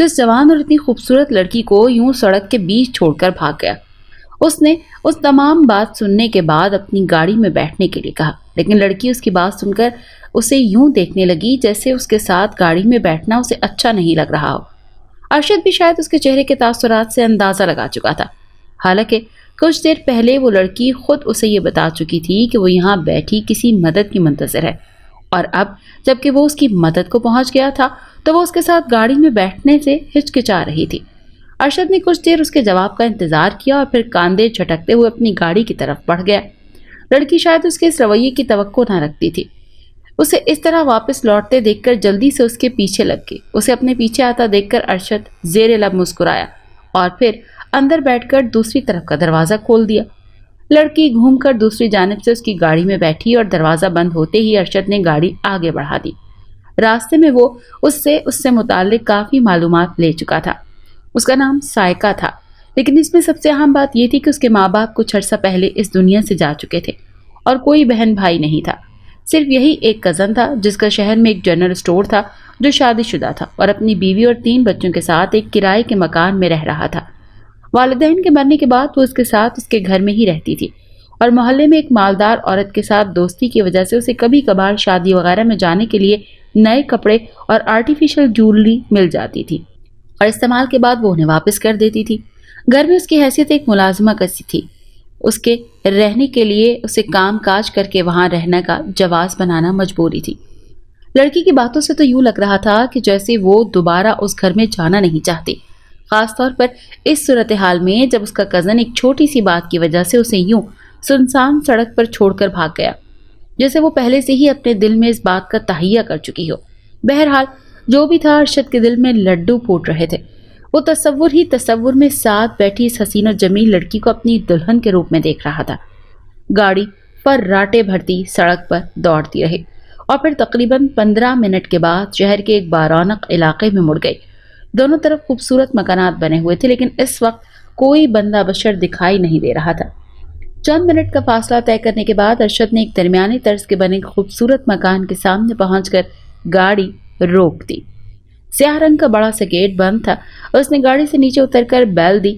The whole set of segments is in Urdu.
جو اس جوان اور اتنی خوبصورت لڑکی کو یوں سڑک کے بیچ چھوڑ کر بھاگ گیا۔ اس نے اس تمام بات سننے کے بعد اپنی گاڑی میں بیٹھنے کے لیے کہا، لیکن لڑکی اس کی بات سن کر اسے یوں دیکھنے لگی جیسے اس کے ساتھ گاڑی میں بیٹھنا اسے اچھا نہیں لگ رہا ہو۔ ارشد بھی شاید اس کے چہرے کے تاثرات سے اندازہ لگا چکا تھا، حالانکہ کچھ دیر پہلے وہ لڑکی خود اسے یہ بتا چکی تھی کہ وہ یہاں بیٹھی کسی مدد کی منتظر ہے، اور اب جبکہ وہ اس کی مدد کو پہنچ گیا تھا تو وہ اس کے ساتھ گاڑی میں بیٹھنے سے ہچکچا رہی تھی۔ ارشد نے کچھ دیر اس کے جواب کا انتظار کیا اور پھر کاندھے جھٹکتے ہوئے اپنی گاڑی کی طرف بڑھ گیا۔ لڑکی شاید اس کے اس رویے کی توقع نہ رکھتی تھی۔ اسے اس طرح واپس لوٹتے دیکھ کر جلدی سے اس کے پیچھے لگ گئی۔ اسے اپنے پیچھے آتا دیکھ کر ارشد زیر لب مسکرایا اور پھر اندر بیٹھ کر دوسری طرف کا دروازہ کھول دیا۔ لڑکی گھوم کر دوسری جانب سے اس کی گاڑی میں بیٹھی اور دروازہ بند ہوتے ہی ارشد نے گاڑی آگے بڑھا دی۔ راستے میں وہ اس سے متعلق کافی معلومات لے چکا تھا۔ اس کا نام سائقہ تھا، لیکن اس میں سب سے اہم بات یہ تھی کہ اس کے ماں باپ کچھ عرصہ پہلے اس دنیا سے جا چکے تھے اور کوئی بہن بھائی نہیں تھا۔ صرف یہی ایک کزن تھا جس کا شہر میں ایک جنرل اسٹور تھا، جو شادی شدہ تھا اور اپنی بیوی اور 3 بچوں کے ساتھ ایک کرائے کے مکان میں رہ رہا تھا۔ والدین کے مرنے کے بعد وہ اس کے ساتھ اس کے گھر میں ہی رہتی تھی اور محلے میں ایک مالدار عورت کے ساتھ دوستی کی وجہ سے اسے کبھی کبھار شادی وغیرہ میں جانے کے لیے نئے کپڑے اور آرٹیفیشل جویلری مل جاتی تھی اور استعمال کے بعد وہ انہیں واپس کر دیتی تھی۔ گھر میں اس کی حیثیت ایک ملازمہ کسی تھی۔ اس کے رہنے کے لیے اسے کام کاج کر کے وہاں رہنے کا جواز بنانا مجبوری تھی۔ لڑکی کی باتوں سے تو یوں لگ رہا تھا کہ جیسے وہ دوبارہ اس گھر میں جانا نہیں چاہتی، خاص طور پر اس صورتحال میں جب اس کا کزن ایک چھوٹی سی بات کی وجہ سے اسے یوں سنسان سڑک پر چھوڑ کر بھاگ گیا، جیسے وہ پہلے سے ہی اپنے دل میں اس بات کا تہیہ کر چکی ہو۔ بہرحال جو بھی تھا، ارشد کے دل میں لڈو پھوٹ رہے تھے۔ وہ تصور میں ساتھ بیٹھی اس حسین و جمیل لڑکی کو اپنی دلہن کے روپ میں دیکھ رہا تھا۔ گاڑی فراٹے بھرتی سڑک پر دوڑتی رہی اور پھر تقریباً 15 منٹ کے بعد شہر کے ایک بارونق علاقے میں مڑ گئی۔ دونوں طرف خوبصورت مکانات بنے ہوئے تھے، لیکن اس وقت کوئی بندہ بشر دکھائی نہیں دے رہا تھا۔ چند منٹ کا فاصلہ طے کرنے کے بعد ارشد نے ایک درمیانی طرز کے بنے خوبصورت مکان کے سامنے پہنچ کر گاڑی روک دی۔ سیاہ رنگ کا بڑا سا گیٹ بند تھا۔ اس نے گاڑی سے نیچے اتر کر بیل دی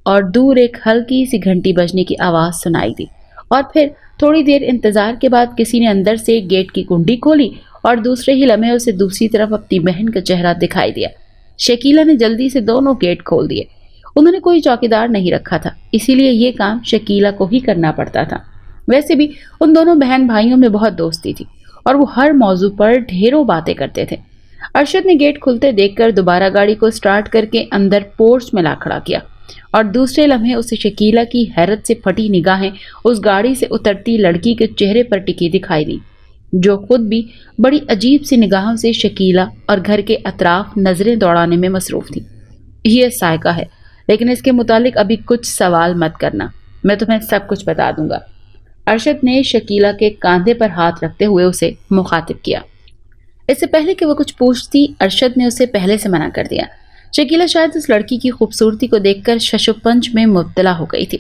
اور دور ایک ہلکی سی گھنٹی بجنے کی آواز سنائی دی، اور پھر تھوڑی دیر انتظار کے بعد کسی نے اندر سے گیٹ کی کنڈی کھولی اور دوسرے ہی لمحے اسے دوسری طرف اپنی بہن کا چہرہ دکھائی دیا۔ شکیلہ نے جلدی سے دونوں گیٹ کھول دیے۔ انہوں نے کوئی چوکیدار نہیں رکھا تھا، اسی لیے یہ کام شکیلہ کو ہی کرنا پڑتا تھا۔ ویسے بھی ان دونوں بہن بھائیوں میں بہت دوستی تھی اور وہ ہر موضوع پر ڈھیروں باتیں کرتے تھے۔ ارشد نے گیٹ کھلتے دیکھ کر دوبارہ گاڑی کو سٹارٹ کر کے اندر پورچ میں لا کھڑا کیا، اور دوسرے لمحے اسے شکیلہ کی حیرت سے پھٹی نگاہیں اس گاڑی سے اترتی لڑکی کے چہرے پر ٹکی دکھائی دی، جو خود بھی بڑی عجیب سی نگاہوں سے شکیلہ اور گھر کے اطراف نظریں دوڑانے میں مصروف تھی۔ یہ سائقہ ہے، لیکن اس کے متعلق ابھی کچھ سوال مت کرنا، میں تمہیں سب کچھ بتا دوں گا۔ ارشد نے شکیلہ کے کاندھے پر ہاتھ رکھتے ہوئے اسے مخاطب کیا۔ اس سے پہلے کہ وہ کچھ پوچھتی، ارشد نے اسے پہلے سے منع کر دیا۔ شکیلہ شاید اس لڑکی کی خوبصورتی کو دیکھ کر شش و پنج میں مبتلا ہو گئی تھی۔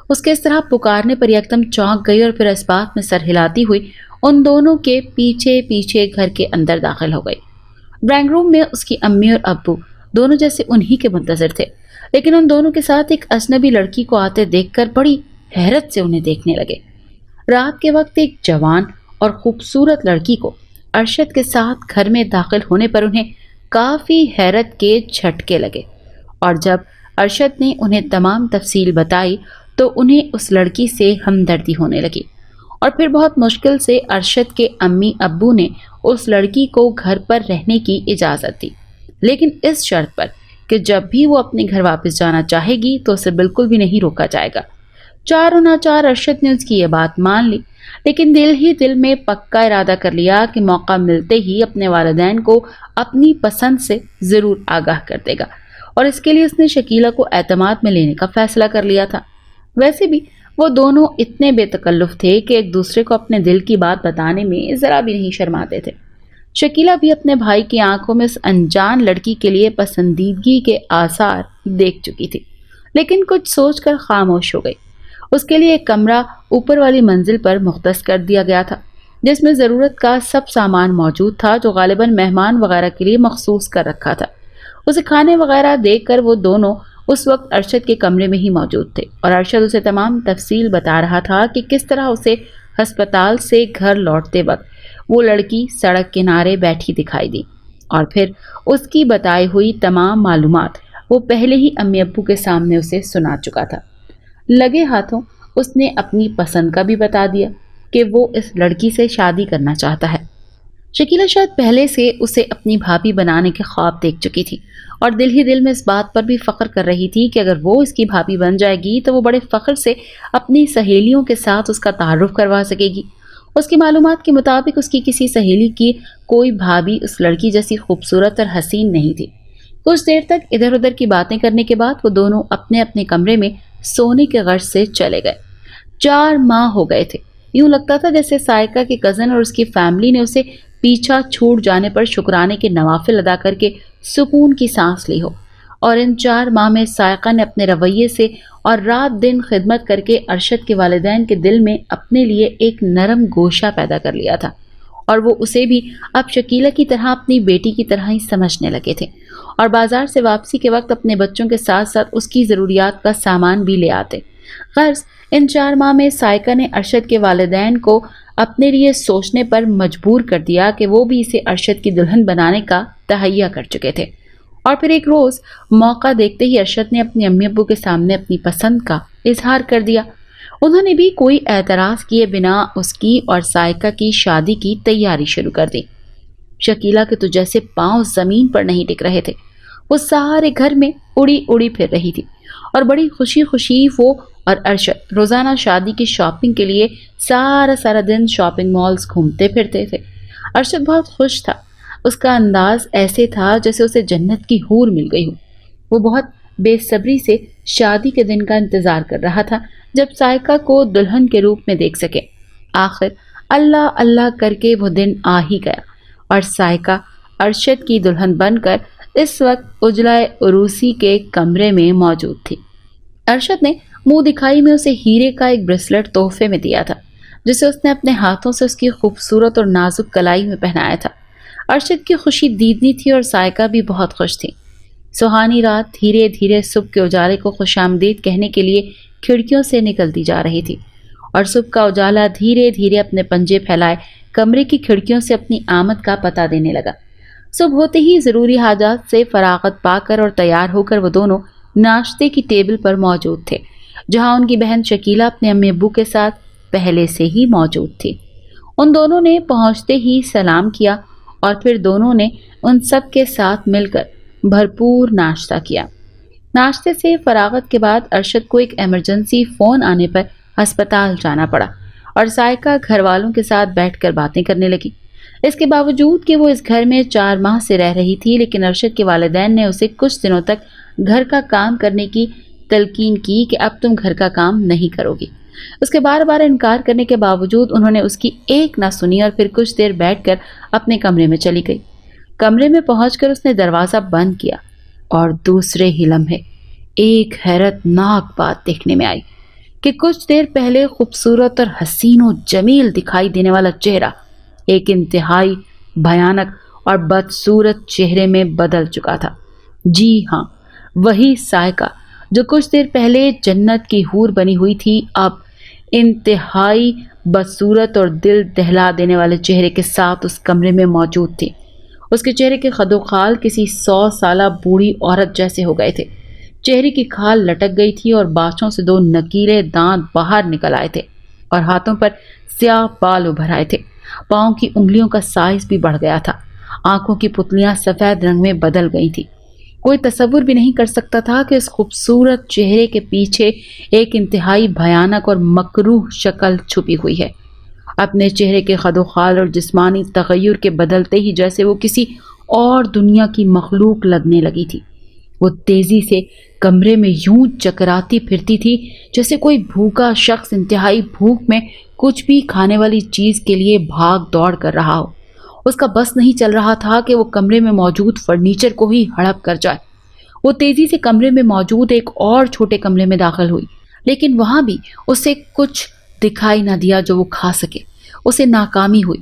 اس کے اس طرح پکارنے پر یکدم چونک گئی اور پھر اس بات میں سر ہلاتی ہوئی ان دونوں کے پیچھے پیچھے گھر کے اندر داخل ہو گئی۔ ڈرائنگ روم میں اس کی امی اور ابو دونوں جیسے انہی کے منتظر تھے، لیکن ان دونوں کے ساتھ ایک اجنبی لڑکی کو آتے دیکھ کر بڑی حیرت سے انہیں دیکھنے لگے۔ رات کے وقت ایک جوان اور خوبصورت لڑکی کو ارشد کے ساتھ گھر میں داخل ہونے پر انہیں کافی حیرت کے جھٹکے لگے، اور جب ارشد نے انہیں تمام تفصیل بتائی تو انہیں اس لڑکی سے ہمدردی ہونے لگی، اور پھر بہت مشکل سے ارشد کے امی ابو نے اس لڑکی کو گھر پر رہنے کی اجازت دی، لیکن اس شرط پر کہ جب بھی وہ اپنے گھر واپس جانا چاہے گی تو اسے بالکل بھی نہیں روکا جائے گا۔ چاروں ناچار ارشد نے اس کی یہ بات مان لی، لیکن دل ہی دل میں پکا ارادہ کر لیا کہ موقع ملتے ہی اپنے والدین کو اپنی پسند سے ضرور آگاہ کر دے گا، اور اس کے لیے اس نے شکیلہ کو اعتماد میں لینے کا فیصلہ کر لیا تھا۔ ویسے بھی وہ دونوں اتنے بے تکلف تھے کہ ایک دوسرے کو اپنے دل کی بات بتانے میں ذرا بھی نہیں شرماتے تھے۔ شکیلہ بھی اپنے بھائی کی آنکھوں میں اس انجان لڑکی کے لیے پسندیدگی کے آثار دیکھ چکی تھی، لیکن کچھ سوچ کر خاموش ہو گئی۔ اس کے لیے ایک کمرہ اوپر والی منزل پر مختص کر دیا گیا تھا، جس میں ضرورت کا سب سامان موجود تھا، جو غالباً مہمان وغیرہ کے لیے مخصوص کر رکھا تھا۔ اسے کھانے وغیرہ دیکھ کر وہ دونوں اس وقت ارشد کے کمرے میں ہی موجود تھے اور ارشد اسے تمام تفصیل بتا رہا تھا کہ کس طرح اسے ہسپتال سے گھر لوٹتے وقت وہ لڑکی سڑک کنارے بیٹھی دکھائی دی، اور پھر اس کی بتائی ہوئی تمام معلومات وہ پہلے ہی امی ابو کے سامنے اسے سنا چکا تھا۔ لگے ہاتھوں اس نے اپنی پسند کا بھی بتا دیا کہ وہ اس لڑکی سے شادی کرنا چاہتا ہے۔ شکیلہ شاید پہلے سے اسے اپنی بھابھی بنانے کے خواب دیکھ چکی تھی اور دل ہی دل میں اس بات پر بھی فخر کر رہی تھی کہ اگر وہ اس کی بھابھی بن جائے گی تو وہ بڑے فخر سے اپنی سہیلیوں کے ساتھ اس کا تعارف کروا سکے گی۔ اس کی معلومات کے مطابق اس کی کسی سہیلی کی کوئی بھابھی اس لڑکی جیسی خوبصورت اور حسین نہیں تھی۔ کچھ دیر تک ادھر ادھر کی باتیں کرنے کے بعد وہ دونوں اپنے اپنے کمرے میں سونے کے غرض سے چلے گئے۔ 4 ماہ ہو گئے تھے۔ یوں لگتا تھا جیسے سائقہ کے کزن اور اس کی فیملی نے اسے پیچھا چھوٹ جانے پر شکرانے کے نوافل ادا کر کے سکون کی سانس لی ہو، اور ان 4 ماہ میں سائقہ نے اپنے رویے سے اور رات دن خدمت کر کے ارشد کے والدین کے دل میں اپنے لیے ایک نرم گوشہ پیدا کر لیا تھا، اور وہ اسے بھی اب شکیلہ کی طرح اپنی بیٹی کی طرح ہی سمجھنے لگے تھے، اور بازار سے واپسی کے وقت اپنے بچوں کے ساتھ ساتھ اس کی ضروریات کا سامان بھی لے آتے۔ غرض ان 4 ماہ میں سائقہ نے ارشد کے والدین کو اپنے لیے سوچنے پر مجبور کر دیا کہ وہ بھی اسے ارشد کی دلہن بنانے کا تہیہ کر چکے تھے۔ اور پھر ایک روز موقع دیکھتے ہی ارشد نے اپنی امی ابو کے سامنے اپنی پسند کا اظہار کر دیا۔ انہوں نے بھی کوئی اعتراض کیے بنا اس کی اور سائقہ کی شادی کی تیاری شروع کر دی۔ شکیلہ کے تو جیسے پاؤں زمین پر نہیں ٹک رہے تھے، وہ سارے گھر میں اڑی اڑی پھر رہی تھی، اور بڑی خوشی خوشی وہ اور ارشد روزانہ شادی کی شاپنگ کے لیے سارا دن شاپنگ مالز گھومتے پھرتے تھے۔ ارشد بہت خوش تھا، اس کا انداز ایسے تھا جیسے اسے جنت کی حور مل گئی ہو۔ وہ بہت بے صبری سے شادی کے دن کا انتظار کر رہا تھا جب سائقہ کو دلہن کے روپ میں دیکھ سکے۔ آخر اللہ اللہ کر کے وہ دن آ ہی گیا، اور سائقہ ارشد کی دلہن بن کر اس وقت اجلا عروسی کے کمرے میں موجود تھی۔ ارشد نے منہ دکھائی میں اسے ہیرے کا ایک بریسلٹ تحفے میں دیا تھا، جسے اس نے اپنے ہاتھوں سے اس کی خوبصورت اور نازک کلائی میں پہنایا تھا۔ ارشد کی خوشی دیدنی تھی اور سائقہ بھی بہت خوش تھی۔ سہانی رات دھیرے دھیرے صبح کے اجالے کو خوش آمدید کہنے کے لیے کھڑکیوں سے نکلتی جا رہی تھی، اور صبح کا اجالا دھیرے دھیرے اپنے پنجے پھیلائے کمرے کی کھڑکیوں سے اپنی آمد کا پتہ دینے لگا۔ صبح ہوتے ہی ضروری حاجات سے فراغت پا کر اور تیار ہو کر وہ دونوں ناشتے کی ٹیبل پر موجود تھے، جہاں ان کی بہن شکیلہ اپنے امی ابو کے ساتھ پہلے سے ہی موجود تھی۔ ان دونوں نے پہنچتے ہی سلام کیا، اور پھر دونوں نے ان سب کے ساتھ مل کر بھرپور ناشتہ کیا۔ ناشتے سے فراغت کے بعد ارشد کو ایک ایمرجنسی فون آنے پر ہسپتال جانا پڑا، اور سائقہ گھر والوں کے ساتھ بیٹھ کر باتیں کرنے لگی۔ اس کے باوجود کہ وہ اس گھر میں 4 ماہ سے رہ رہی تھی، لیکن ارشد کے والدین نے اسے کچھ دنوں تک گھر کا کام کرنے کی تلقین کی کہ اب تم گھر کا کام نہیں کرو گی۔ اس کے بار بار انکار کرنے کے باوجود انہوں نے اس کی ایک نہ سنی، اور پھر کچھ دیر بیٹھ کر اپنے کمرے میں چلی گئی۔ کمرے میں پہنچ کر اس نے دروازہ بند کیا، اور دوسرے ہی لمحے ایک حیرت ناک بات دیکھنے میں آئی کہ کچھ دیر پہلے خوبصورت اور حسین و جمیل دکھائی دینے والا چہرہ ایک انتہائی بھیانک اور بدصورت چہرے میں بدل چکا تھا۔ جی ہاں، وہی سائقہ جو کچھ دیر پہلے جنت کی حور بنی ہوئی تھی، اب انتہائی بدصورت اور دل دہلا دینے والے چہرے کے ساتھ اس کمرے میں موجود تھی۔ اس کے چہرے کے خد و خال کسی 100 سالہ بوڑھی عورت جیسے ہو گئے تھے۔ چہرے کی کھال لٹک گئی تھی، اور بانچوں سے 2 نکیلے دانت باہر نکل آئے تھے، اور ہاتھوں پر سیاہ بال ابھر آئے تھے۔ پاؤں کی انگلیوں کا سائز بھی بڑھ گیا تھا۔ آنکھوں کی پتلیاں سفید رنگ میں بدل گئی تھی۔ کوئی تصور بھی نہیں کر سکتا تھا کہ اس خوبصورت چہرے کے پیچھے ایک انتہائی بھیانک اور مکروہ شکل چھپی ہوئی ہے۔ اپنے چہرے کے خد و خال اور جسمانی تغیر کے بدلتے ہی جیسے وہ کسی اور دنیا کی مخلوق لگنے لگی تھی۔ وہ تیزی سے کمرے میں یوں چکراتی پھرتی تھی جیسے کوئی بھوکا شخص انتہائی بھوک میں کچھ بھی کھانے والی چیز کے لیے بھاگ دوڑ کر رہا ہو۔ اس کا بس نہیں چل رہا تھا کہ وہ کمرے میں موجود فرنیچر کو ہی ہڑپ کر جائے۔ وہ تیزی سے کمرے میں موجود ایک اور چھوٹے کمرے میں داخل ہوئی، لیکن وہاں بھی اسے کچھ دکھائی نہ دیا جو وہ کھا سکے۔ اسے ناکامی ہوئی۔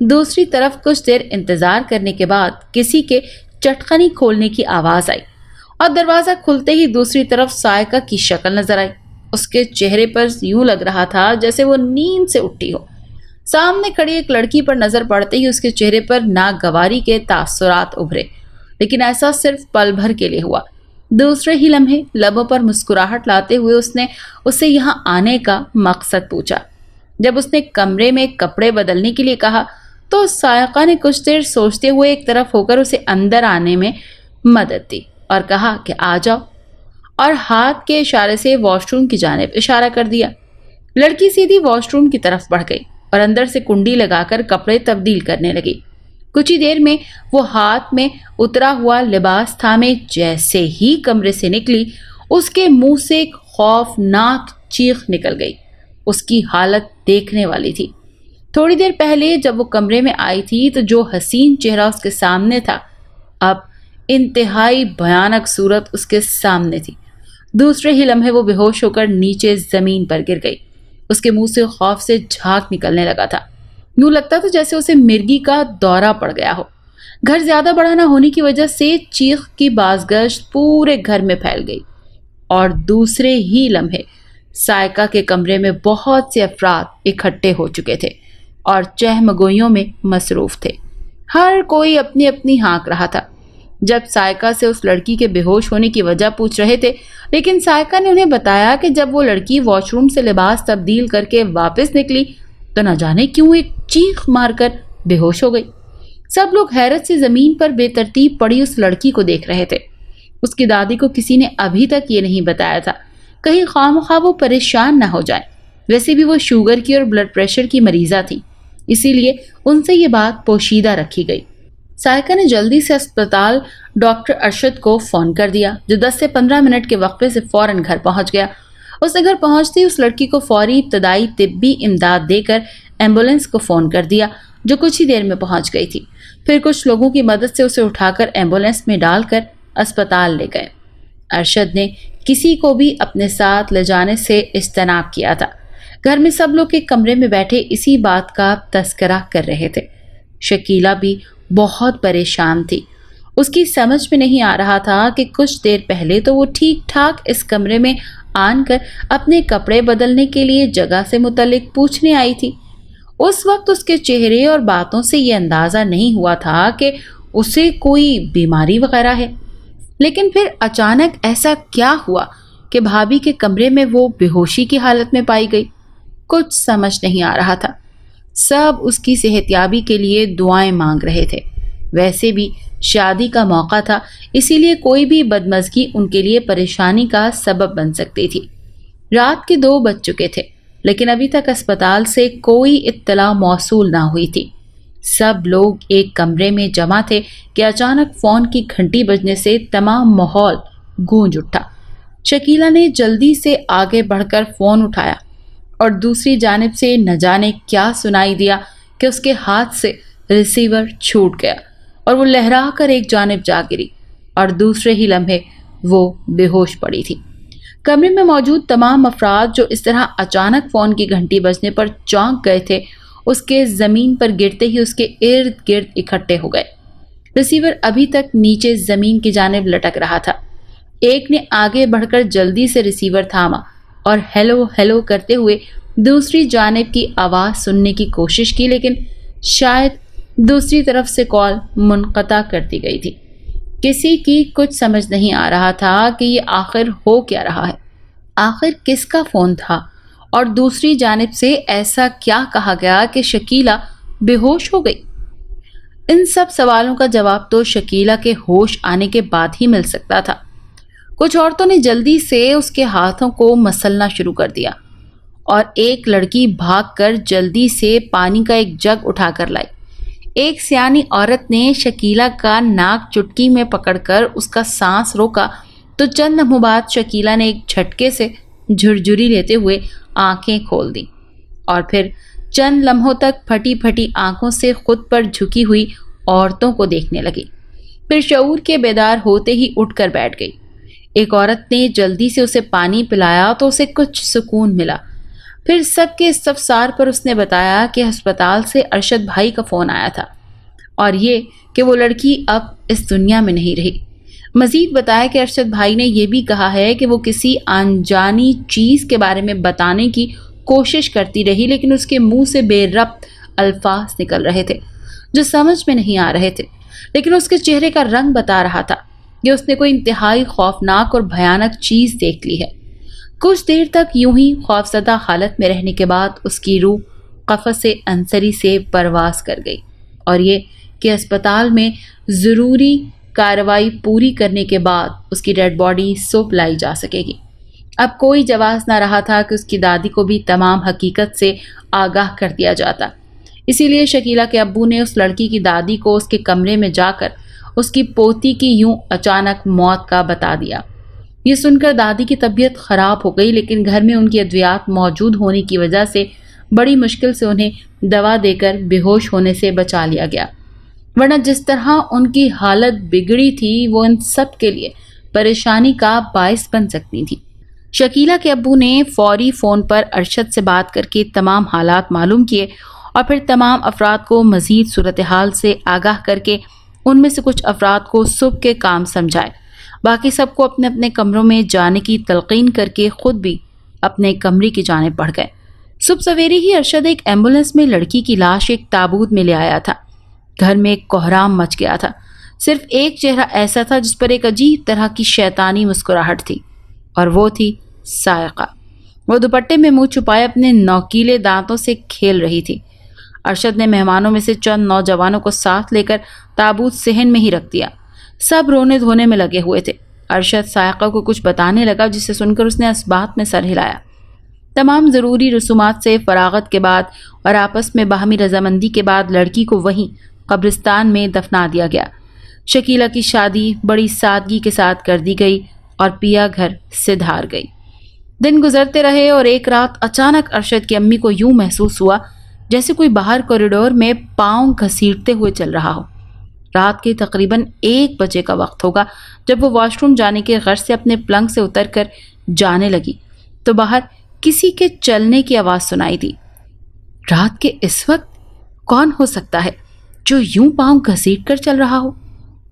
دوسری طرف کچھ دیر انتظار کرنے کے بعد کسی کے چٹکنی کھولنے کی آواز آئی اور دروازہ کھلتے ہی دوسری طرف سائقہ کی شکل نظر آئی۔ اس کے چہرے پر یوں لگ رہا تھا جیسے وہ نیند سے اٹھی ہو۔ سامنے کھڑی ایک لڑکی پر نظر پڑتے ہی اس کے چہرے پر ناگواری کے تاثرات ابھرے، لیکن ایسا صرف پل بھر کے لیے ہوا۔ دوسرے ہی لمحے لبوں پر مسکراہٹ لاتے ہوئے اس نے اسے یہاں آنے کا مقصد پوچھا۔ جب اس نے کمرے میں کپڑے بدلنے کے لیے کہا تو سائقہ نے کچھ دیر سوچتے ہوئے ایک طرف ہو کر اسے اندر آنے میں مدد دی اور کہا کہ آ جاؤ، اور ہاتھ کے اشارے سے واش روم کی جانب اشارہ کر دیا۔ لڑکی سیدھی واش روم کی طرف بڑھ گئی اور اندر سے کنڈی لگا کر کپڑے تبدیل کرنے لگی۔ کچھ ہی دیر میں وہ ہاتھ میں اترا ہوا لباس تھامے جیسے ہی کمرے سے نکلی، اس کے منہ سے ایک خوفناک چیخ نکل گئی۔ اس کی حالت دیکھنے والی تھی۔ تھوڑی دیر پہلے جب وہ کمرے میں آئی تھی تو جو حسین چہرہ اس کے سامنے تھا، اب انتہائی بھیانک صورت اس کے سامنے تھی۔ دوسرے ہی لمحے وہ بے ہوش ہو کر نیچے زمین پر گر گئی۔ اس کے منہ سے خوف سے جھاگ نکلنے لگا تھا۔ یوں لگتا تھا جیسے اسے مرگی کا دورہ پڑ گیا ہو۔ گھر زیادہ بڑا نہ ہونے کی وجہ سے چیخ کی بازگشت پورے گھر میں پھیل گئی، اور دوسرے ہی لمحے سائقہ کے کمرے میں بہت سے افراد اکٹھے ہو چکے تھے اور چہمگوئیوں میں مصروف تھے۔ ہر کوئی اپنی اپنی ہانک رہا تھا۔ جب سائقہ سے اس لڑکی کے بے ہوش ہونے کی وجہ پوچھ رہے تھے، لیکن سائقہ نے انہیں بتایا کہ جب وہ لڑکی واش روم سے لباس تبدیل کر کے واپس نکلی تو نہ جانے کیوں ایک چیخ مار کر بے ہوش ہو گئی۔ سب لوگ حیرت سے زمین پر بے ترتیب پڑی اس لڑکی کو دیکھ رہے تھے۔ اس کی دادی کو کسی نے ابھی تک یہ نہیں بتایا تھا، کہیں خواہ وہ پریشان نہ ہو جائیں۔ ویسے بھی وہ شوگر کی اور بلڈ پریشر کی مریضہ تھی، اسی لیے ان سے یہ بات پوشیدہ رکھی گئی۔ سائقہ نے جلدی سے اسپتال ڈاکٹر ارشد کو فون کر دیا، جو 10 سے 15 منٹ کے وقفے سے فوراً گھر پہنچ گیا۔ اس نے گھر پہنچتے ہی اس لڑکی کو فوری ابتدائی طبی امداد دے کر ایمبولینس کو فون کر دیا، جو کچھ ہی دیر میں پہنچ گئی تھی۔ پھر کچھ لوگوں کی مدد سے اسے اٹھا کر ایمبولینس میں ڈال کر اسپتال لے گئے۔ ارشد نے کسی کو بھی اپنے ساتھ لے جانے سے اجتناب کیا تھا۔ گھر میں سب لوگ ایک کمرے میں بیٹھے اسی بات کا تذکرہ کر رہے تھے۔ شکیلہ بھی بہت پریشان تھی۔ اس کی سمجھ میں نہیں آ رہا تھا کہ کچھ دیر پہلے تو وہ ٹھیک ٹھاک اس کمرے میں آن کر اپنے کپڑے بدلنے کے لیے جگہ سے متعلق پوچھنے آئی تھی۔ اس وقت اس کے چہرے اور باتوں سے یہ اندازہ نہیں ہوا تھا کہ اسے کوئی بیماری وغیرہ ہے، لیکن پھر اچانک ایسا کیا ہوا کہ بھابھی کے کمرے میں وہ بے ہوشی کی حالت میں پائی گئی؟ کچھ سمجھ نہیں آ رہا تھا۔ سب اس کی صحتیابی کے لیے دعائیں مانگ رہے تھے۔ ویسے بھی شادی کا موقع تھا، اسی لیے کوئی بھی بدمزگی ان کے لیے پریشانی کا سبب بن سکتی تھی۔ رات کے 2 بج چکے تھے، لیکن ابھی تک اسپتال سے کوئی اطلاع موصول نہ ہوئی تھی۔ سب لوگ ایک کمرے میں جمع تھے کہ اچانک فون کی گھنٹی بجنے سے تمام ماحول گونج اٹھا۔ شکیلہ نے جلدی سے آگے بڑھ کر فون اٹھایا اور دوسری جانب سے نہ جانے کیا سنائی دیا کہ اس کے ہاتھ سے ریسیور چھوٹ گیا اور وہ لہرا کر ایک جانب جا گری، اور دوسرے ہی لمحے وہ بے ہوش پڑی تھی۔ کمرے میں موجود تمام افراد جو اس طرح اچانک فون کی گھنٹی بجنے پر چونک گئے تھے، اس کے زمین پر گرتے ہی اس کے ارد گرد اکٹھے ہو گئے۔ ریسیور ابھی تک نیچے زمین کی جانب لٹک رہا تھا۔ ایک نے آگے بڑھ کر جلدی سے ریسیور تھاما اور ہیلو ہیلو کرتے ہوئے دوسری جانب کی آواز سننے کی کوشش کی، لیکن شاید دوسری طرف سے کال منقطع کر دی گئی تھی۔ کسی کی کچھ سمجھ نہیں آ رہا تھا کہ یہ آخر ہو کیا رہا ہے۔ آخر کس کا فون تھا اور دوسری جانب سے ایسا کیا کہا گیا کہ شکیلہ بے ہوش ہو گئی؟ ان سب سوالوں کا جواب تو شکیلہ کے ہوش آنے کے بعد ہی مل سکتا تھا۔ کچھ عورتوں نے جلدی سے اس کے ہاتھوں کو مسلنا شروع کر دیا، اور ایک لڑکی بھاگ کر جلدی سے پانی کا ایک جگ اٹھا کر لائی۔ ایک سیانی عورت نے شکیلہ کا ناک چٹکی میں پکڑ کر اس کا سانس روکا تو چند لمحوں بعد شکیلہ نے ایک جھٹکے سے جھرجھری لیتے ہوئے آنکھیں کھول دیں، اور پھر چند لمحوں تک پھٹی پھٹی آنکھوں سے خود پر جھکی ہوئی عورتوں کو دیکھنے لگی۔ پھر شعور کے بیدار ہوتے ہی اٹھ کر بیٹھ گئی۔ ایک عورت نے جلدی سے اسے پانی پلایا تو اسے کچھ سکون ملا۔ پھر سب کے استفسار پر اس نے بتایا کہ ہسپتال سے ارشد بھائی کا فون آیا تھا اور یہ کہ وہ لڑکی اب اس دنیا میں نہیں رہی۔ مزید بتایا کہ ارشد بھائی نے یہ بھی کہا ہے کہ وہ کسی انجانی چیز کے بارے میں بتانے کی کوشش کرتی رہی لیکن اس کے منہ سے بے ربط الفاظ نکل رہے تھے جو سمجھ میں نہیں آ رہے تھے، لیکن اس کے چہرے کا رنگ بتا رہا تھا کہ اس نے کوئی انتہائی خوفناک اور بھیانک چیز دیکھ لی ہے۔ کچھ دیر تک یوں ہی خوفزدہ حالت میں رہنے کے بعد اس کی روح قفس عنصری سے پرواز کر گئی، اور یہ کہ اسپتال میں ضروری کارروائی پوری کرنے کے بعد اس کی ڈیڈ باڈی صبح لائی جا سکے گی۔ اب کوئی جواز نہ رہا تھا کہ اس کی دادی کو بھی تمام حقیقت سے آگاہ کر دیا جاتا، اسی لیے شکیلہ کے ابو نے اس لڑکی کی دادی کو اس کے کمرے میں جا کر اس کی پوتی کی یوں اچانک موت کا بتا دیا۔ یہ سن کر دادی کی طبیعت خراب ہو گئی، لیکن گھر میں ان کی ادویات موجود ہونے کی وجہ سے بڑی مشکل سے انہیں دوا دے کر بے ہوش ہونے سے بچا لیا گیا، ورنہ جس طرح ان کی حالت بگڑی تھی وہ ان سب کے لیے پریشانی کا باعث بن سکتی تھی۔ شکیلہ کے ابو نے فوری فون پر ارشد سے بات کر کے تمام حالات معلوم کیے اور پھر تمام افراد کو مزید صورتحال سے آگاہ کر کے ان میں سے کچھ افراد کو صبح کے کام سمجھائے، باقی سب کو اپنے اپنے کمروں میں جانے کی تلقین کر کے خود بھی اپنے کمرے کی جانب بڑھ گئے۔ صبح سویرے ہی ارشد ایک ایمبولینس میں لڑکی کی لاش ایک تابوت میں لے آیا تھا۔ گھر میں ایک کوہرام مچ گیا تھا، صرف ایک چہرہ ایسا تھا جس پر ایک عجیب طرح کی شیطانی مسکراہٹ تھی، اور وہ تھی سائقہ۔ وہ دوپٹے میں منہ چھپائے اپنے نوکیلے دانتوں سے کھیل رہی تھی۔ ارشد نے مہمانوں میں سے چند نوجوانوں کو ساتھ لے کر تابوت صحن میں ہی رکھ دیا۔ سب رونے دھونے میں لگے ہوئے تھے۔ ارشد سائقہ کو کچھ بتانے لگا، جسے سن کر اس نے اس بات میں سر ہلایا۔ تمام ضروری رسومات سے فراغت کے بعد اور آپس میں باہمی رضامندی کے بعد لڑکی کو وہیں قبرستان میں دفنا دیا گیا۔ شکیلہ کی شادی بڑی سادگی کے ساتھ کر دی گئی اور پیا گھر سے دھار گئی۔ دن گزرتے رہے اور ایک رات اچانک ارشد کی امی کو یوں محسوس ہوا جیسے کوئی باہر کوریڈور میں پاؤں گھسیٹتے ہوئے چل رہا ہو۔ رات کے تقریباً 1 بجے کا وقت ہوگا جب وہ واش روم جانے کے غرض سے اپنے پلنگ سے اتر کر جانے لگی تو باہر کسی کے چلنے کی آواز سنائی دی۔ رات کے اس وقت کون ہو سکتا ہے جو یوں پاؤں گھسیٹ کر چل رہا ہو؟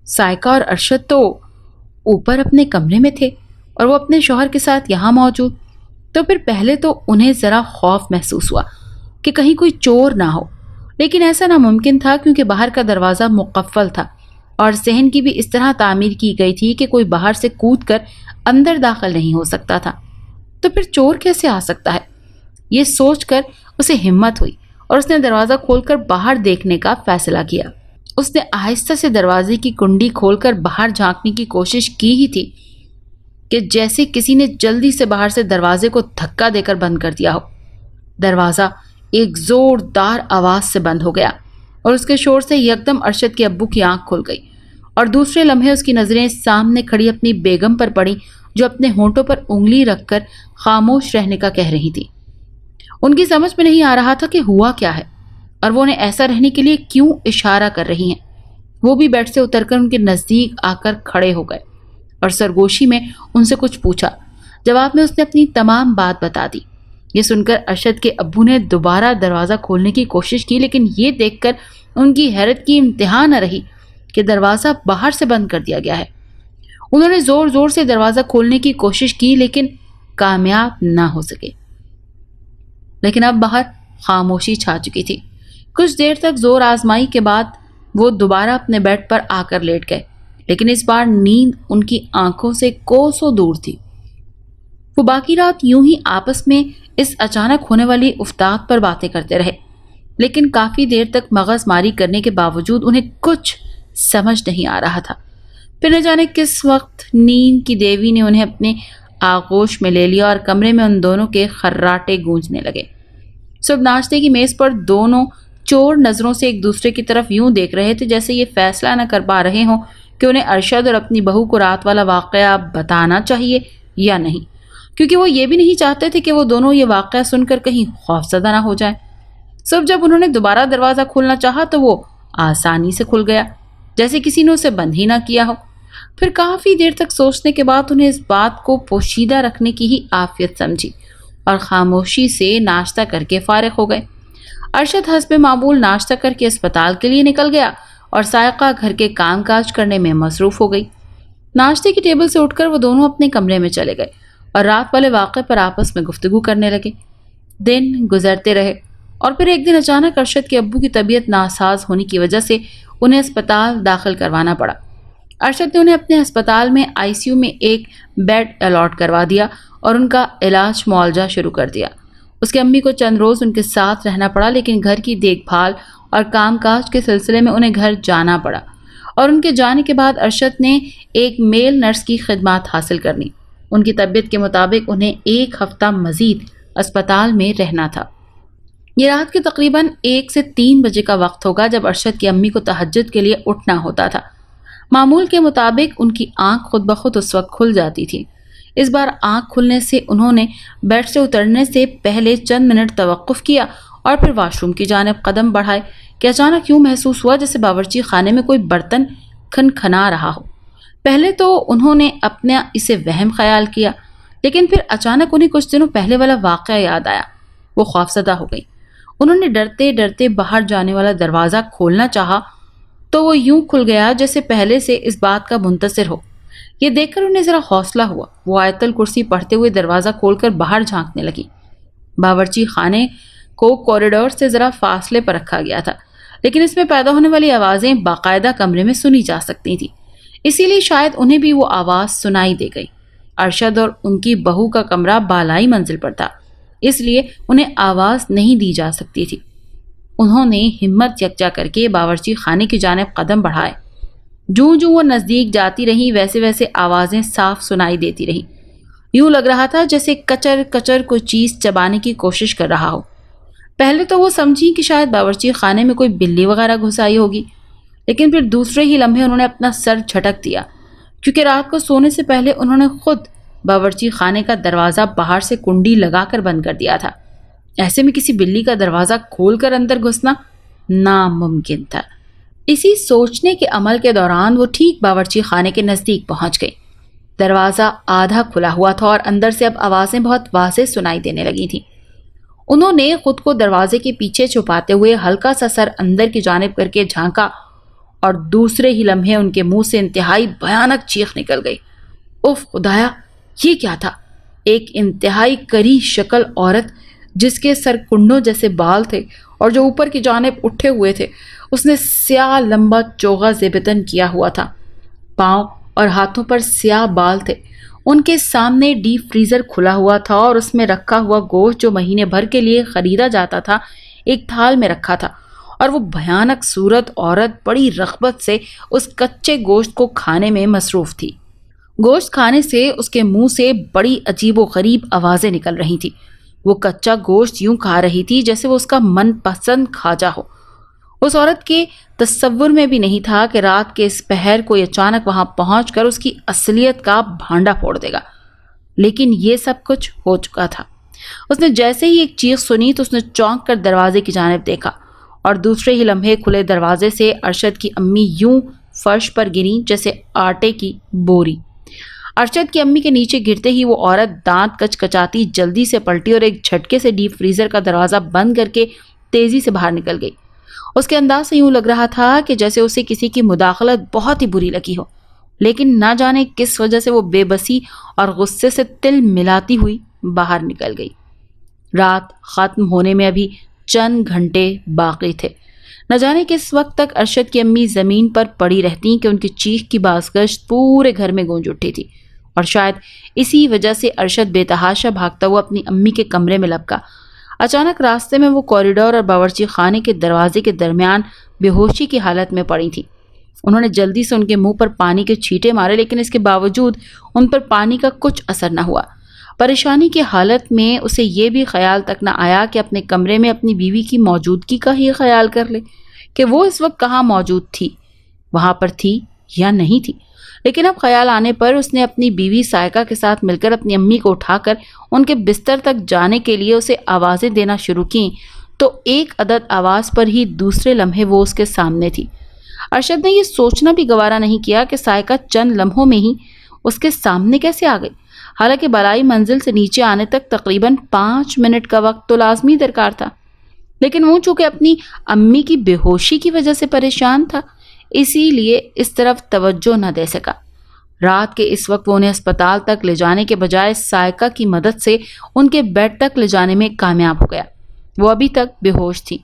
سائقہ اور ارشد تو اوپر اپنے کمرے میں تھے اور وہ اپنے شوہر کے ساتھ یہاں موجود۔ تو پھر پہلے تو انہیں ذرا خوف محسوس ہوا کہ کہیں کوئی چور نہ ہو، لیکن ایسا ناممکن تھا کیونکہ باہر کا دروازہ مقفل تھا اور صحن کی بھی اس طرح تعمیر کی گئی تھی کہ کوئی باہر سے کود کر اندر داخل نہیں ہو سکتا تھا۔ تو پھر چور کیسے آ سکتا ہے؟ یہ سوچ کر اسے ہمت ہوئی اور اس نے دروازہ کھول کر باہر دیکھنے کا فیصلہ کیا۔ اس نے آہستہ سے دروازے کی کنڈی کھول کر باہر جھانکنے کی کوشش کی ہی تھی کہ جیسے کسی نے جلدی سے باہر سے دروازے کو دھکا دے کر بند کر دیا ہو۔ دروازہ ایک زوردار آواز سے بند ہو گیا اور اس کے شور سے یکدم ارشد کے ابو کی آنکھ کھل گئی اور دوسرے لمحے اس کی نظریں سامنے کھڑی اپنی بیگم پر پڑیں جو اپنے ہونٹوں پر انگلی رکھ کر خاموش رہنے کا کہہ رہی تھی۔ ان کی سمجھ میں نہیں آ رہا تھا کہ ہوا کیا ہے اور وہ انہیں ایسا رہنے کے لیے کیوں اشارہ کر رہی ہیں۔ وہ بھی بیڈ سے اتر کر ان کے نزدیک آ کر کھڑے ہو گئے اور سرگوشی میں ان سے کچھ پوچھا۔ جواب میں اس نے اپنی تمام بات بتا دی۔ یہ سن کر ارشد کے ابو نے دوبارہ دروازہ کھولنے کی کوشش کی، لیکن یہ دیکھ کر ان کی حیرت کی انتہا نہ رہی کہ دروازہ باہر سے بند کر دیا گیا ہے۔ انہوں نے زور زور سے دروازہ کھولنے کی کوشش کی لیکن کامیاب نہ ہو سکے۔ لیکن اب باہر خاموشی چھا چکی تھی۔ کچھ دیر تک زور آزمائی کے بعد وہ دوبارہ اپنے بیڈ پر آ کر لیٹ گئے، لیکن اس بار نیند ان کی آنکھوں سے کوسوں دور تھی۔ وہ باقی رات یوں ہی آپس میں اس اچانک ہونے والی افتاد پر باتیں کرتے رہے، لیکن کافی دیر تک مغز ماری کرنے کے باوجود انہیں کچھ سمجھ نہیں آ رہا تھا۔ پھر نہ جانے کس وقت نیند کی دیوی نے انہیں اپنے آغوش میں لے لیا اور کمرے میں ان دونوں کے خراٹے گونجنے لگے۔ صبح ناشتے کی میز پر دونوں چور نظروں سے ایک دوسرے کی طرف یوں دیکھ رہے تھے جیسے یہ فیصلہ نہ کر پا رہے ہوں کہ انہیں ارشد اور اپنی بہو کو رات والا واقعہ بتانا چاہیے یا نہیں، کیونکہ وہ یہ بھی نہیں چاہتے تھے کہ وہ دونوں یہ واقعہ سن کر کہیں خوفزدہ نہ ہو جائیں۔ صبح جب انہوں نے دوبارہ دروازہ کھولنا چاہا تو وہ آسانی سے کھل گیا، جیسے کسی نے اسے بند ہی نہ کیا ہو۔ پھر کافی دیر تک سوچنے کے بعد انہیں اس بات کو پوشیدہ رکھنے کی ہی عافیت سمجھی اور خاموشی سے ناشتہ کر کے فارغ ہو گئے۔ ارشد حسب معمول ناشتہ کر کے اسپتال کے لیے نکل گیا اور سائقہ گھر کے کام کاج کرنے میں مصروف ہو گئی۔ ناشتے کی ٹیبل سے اٹھ کر وہ دونوں اپنے کمرے میں چلے گئے اور رات والے واقعے پر آپس میں گفتگو کرنے لگے۔ دن گزرتے رہے اور پھر ایک دن اچانک ارشد کے ابو کی طبیعت ناساز ہونے کی وجہ سے انہیں اسپتال داخل کروانا پڑا۔ ارشد نے انہیں اپنے اسپتال میں آئی سی یو میں ایک بیڈ الاٹ کروا دیا اور ان کا علاج معالجہ شروع کر دیا۔ اس کی امی کو چند روز ان کے ساتھ رہنا پڑا، لیکن گھر کی دیکھ بھال اور کام کاج کے سلسلے میں انہیں گھر جانا پڑا اور ان کے جانے کے بعد ارشد نے ایک میل نرس کی خدمات حاصل کرنی۔ ان کی طبیعت کے مطابق انہیں 1 ہفتہ مزید اسپتال میں رہنا تھا۔ یہ رات کے تقریباً 1 سے 3 بجے کا وقت ہوگا جب ارشد کی امی کو تہجد کے لیے اٹھنا ہوتا تھا۔ معمول کے مطابق ان کی آنکھ خود بخود اس وقت کھل جاتی تھی۔ اس بار آنکھ کھلنے سے انہوں نے بیڈ سے اترنے سے پہلے چند منٹ توقف کیا اور پھر واش روم کی جانب قدم بڑھائے کہ اچانک یوں محسوس ہوا جیسے باورچی خانے میں کوئی برتن کھنکھنا رہا ہو۔ پہلے تو انہوں نے اپنا اسے وہم خیال کیا، لیکن پھر اچانک انہیں کچھ دنوں پہلے والا واقعہ یاد آیا۔ وہ خوفزدہ ہو گئی۔ انہوں نے ڈرتے ڈرتے باہر جانے والا دروازہ کھولنا چاہا تو وہ یوں کھل گیا جیسے پہلے سے اس بات کا منتظر ہو۔ یہ دیکھ کر انہیں ذرا حوصلہ ہوا۔ وہ آیت الکرسی پڑھتے ہوئے دروازہ کھول کر باہر جھانکنے لگی۔ باورچی خانے کو کوریڈور سے ذرا فاصلے پر رکھا گیا تھا، لیکن اس میں پیدا ہونے والی آوازیں باقاعدہ کمرے میں سنی جا سکتی تھیں، اسی لیے شاید انہیں بھی وہ آواز سنائی دے گئی۔ ارشد اور ان کی بہو کا کمرہ بالائی منزل پر تھا، اس لیے انہیں آواز نہیں دی جا سکتی تھی۔ انہوں نے ہمت یکجا کر کے باورچی خانے کی جانب قدم بڑھائے۔ جوں جوں وہ نزدیک جاتی رہیں ویسے ویسے آوازیں صاف سنائی دیتی رہیں۔ یوں لگ رہا تھا جیسے کچر کچر کوئی چیز چبانے کی کوشش کر رہا ہو۔ پہلے تو وہ سمجھی کہ شاید باورچی خانے میں کوئی بلی وغیرہ گھس آئی ہوگی، لیکن پھر دوسرے ہی لمحے انہوں نے اپنا سر جھٹک دیا، کیونکہ رات کو سونے سے پہلے انہوں نے خود باورچی خانے کا دروازہ باہر سے کنڈی لگا کر بند کر دیا تھا۔ ایسے میں کسی بلی کا دروازہ کھول کر اندر گھسنا ناممکن تھا۔ اسی سوچنے کے عمل کے دوران وہ ٹھیک باورچی خانے کے نزدیک پہنچ گئی۔ دروازہ آدھا کھلا ہوا تھا اور اندر سے اب آوازیں بہت واضح سنائی دینے لگی تھیں۔ انہوں نے خود کو دروازے کے پیچھے چھپاتے ہوئے ہلکا سا سر اندر کی جانب کر کے جھانکا اور دوسرے ہی لمحے ان کے منہ سے انتہائی بھیانک چیخ نکل گئی۔ اف خدایا، یہ کیا تھا؟ ایک انتہائی کری شکل عورت جس کے سر کنڈوں جیسے بال تھے اور جو اوپر کی جانب اٹھے ہوئے تھے، اس نے سیاہ لمبا چوغا زیبتن کیا ہوا تھا۔ پاؤں اور ہاتھوں پر سیاہ بال تھے۔ ان کے سامنے ڈیپ فریزر کھلا ہوا تھا اور اس میں رکھا ہوا گوشت جو مہینے بھر کے لیے خریدا جاتا تھا ایک تھال میں رکھا تھا، اور وہ بھیانک صورت عورت بڑی رغبت سے اس کچے گوشت کو کھانے میں مصروف تھی۔ گوشت کھانے سے اس کے منہ سے بڑی عجیب و غریب آوازیں نکل رہی تھی۔ وہ کچا گوشت یوں کھا رہی تھی جیسے وہ اس کا من پسند کھاجا ہو۔ اس عورت کے تصور میں بھی نہیں تھا کہ رات کے اس پہر کوئی اچانک وہاں پہنچ کر اس کی اصلیت کا بھانڈا پھوڑ دے گا، لیکن یہ سب کچھ ہو چکا تھا۔ اس نے جیسے ہی ایک چیخ سنی تو اس نے چونک کر دروازے کی جانب دیکھا اور دوسرے ہی لمحے کھلے دروازے سے ارشد کی امی یوں فرش پر گریں جیسے آٹے کی بوری۔ ارشد کی امی کے نیچے گرتے ہی وہ عورت دانت کچ کچاتی جلدی سے پلٹی اور ایک جھٹکے سے ڈیپ فریزر کا دروازہ بند کر کے تیزی سے باہر نکل گئی۔ اس کے انداز سے یوں لگ رہا تھا کہ جیسے اسے کسی کی مداخلت بہت ہی بری لگی ہو، لیکن نہ جانے کس وجہ سے وہ بے بسی اور غصے سے تل ملاتی ہوئی باہر نکل گئی۔ رات ختم ہونے میں ابھی چند گھنٹے باقی تھے۔ نہ جانے کس وقت تک ارشد کی امی زمین پر پڑی رہتی کہ ان کی چیخ کی بازگشت پورے گھر میں گونج اٹھی تھی، اور شاید اسی وجہ سے ارشد بے تحاشا بھاگتا ہوا اپنی امی کے کمرے میں لپکا۔ اچانک راستے میں وہ کوریڈور اور باورچی خانے کے دروازے کے درمیان بے ہوشی کی حالت میں پڑی تھی۔ انہوں نے جلدی سے ان کے منہ پر پانی کے چھینٹے مارے، لیکن اس کے باوجود ان پر پانی کا کچھ اثر نہ ہوا۔ پریشانی کی حالت میں اسے یہ بھی خیال تک نہ آیا کہ اپنے کمرے میں اپنی بیوی کی موجودگی کا ہی خیال کر لے کہ وہ اس وقت کہاں موجود تھی، وہاں پر تھی یا نہیں تھی۔ لیکن اب خیال آنے پر اس نے اپنی بیوی سائقہ کے ساتھ مل کر اپنی امی کو اٹھا کر ان کے بستر تک جانے کے لیے اسے آوازیں دینا شروع کیں تو ایک عدد آواز پر ہی دوسرے لمحے وہ اس کے سامنے تھی۔ ارشد نے یہ سوچنا بھی گوارا نہیں کیا کہ سائقہ چند لمحوں میں ہی اس کے سامنے کیسے آ گئی۔ حالانکہ بالائی منزل سے نیچے آنے تک تقریباً 5 منٹ کا وقت تو لازمی درکار تھا، لیکن وہ چونکہ اپنی امی کی بے ہوشی کی وجہ سے پریشان تھا، اسی لیے اس طرف توجہ نہ دے سکا۔ رات کے اس وقت وہ انہیں اسپتال تک لے جانے کے بجائے سائقہ کی مدد سے ان کے بیڈ تک لے جانے میں کامیاب ہو گیا۔ وہ ابھی تک بے ہوش تھی۔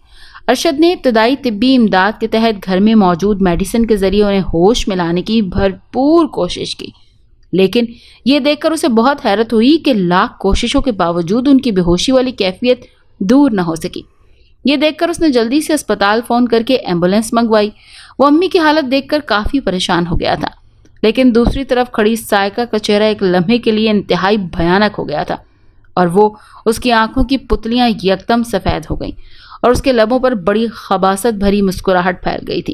ارشد نے ابتدائی طبی امداد کے تحت گھر میں موجود میڈیسن کے ذریعے انہیں ہوش میں لانے کی بھرپور کوشش کی، لیکن یہ دیکھ کر اسے بہت حیرت ہوئی کہ لاکھ کوششوں کے باوجود ان کی بے ہوشی والی کیفیت دور نہ ہو سکی۔ یہ دیکھ کر اس نے جلدی سے اسپتال فون کر کے ایمبولینس منگوائی۔ وہ امی کی حالت دیکھ کر کافی پریشان ہو گیا تھا، لیکن دوسری طرف کھڑی سائقہ کا چہرہ ایک لمحے کے لیے انتہائی بھیانک ہو گیا تھا، اور وہ اس کی آنکھوں کی پتلیاں یکدم سفید ہو گئیں اور اس کے لبوں پر بڑی خباثت بھری مسکراہٹ پھیل گئی تھی۔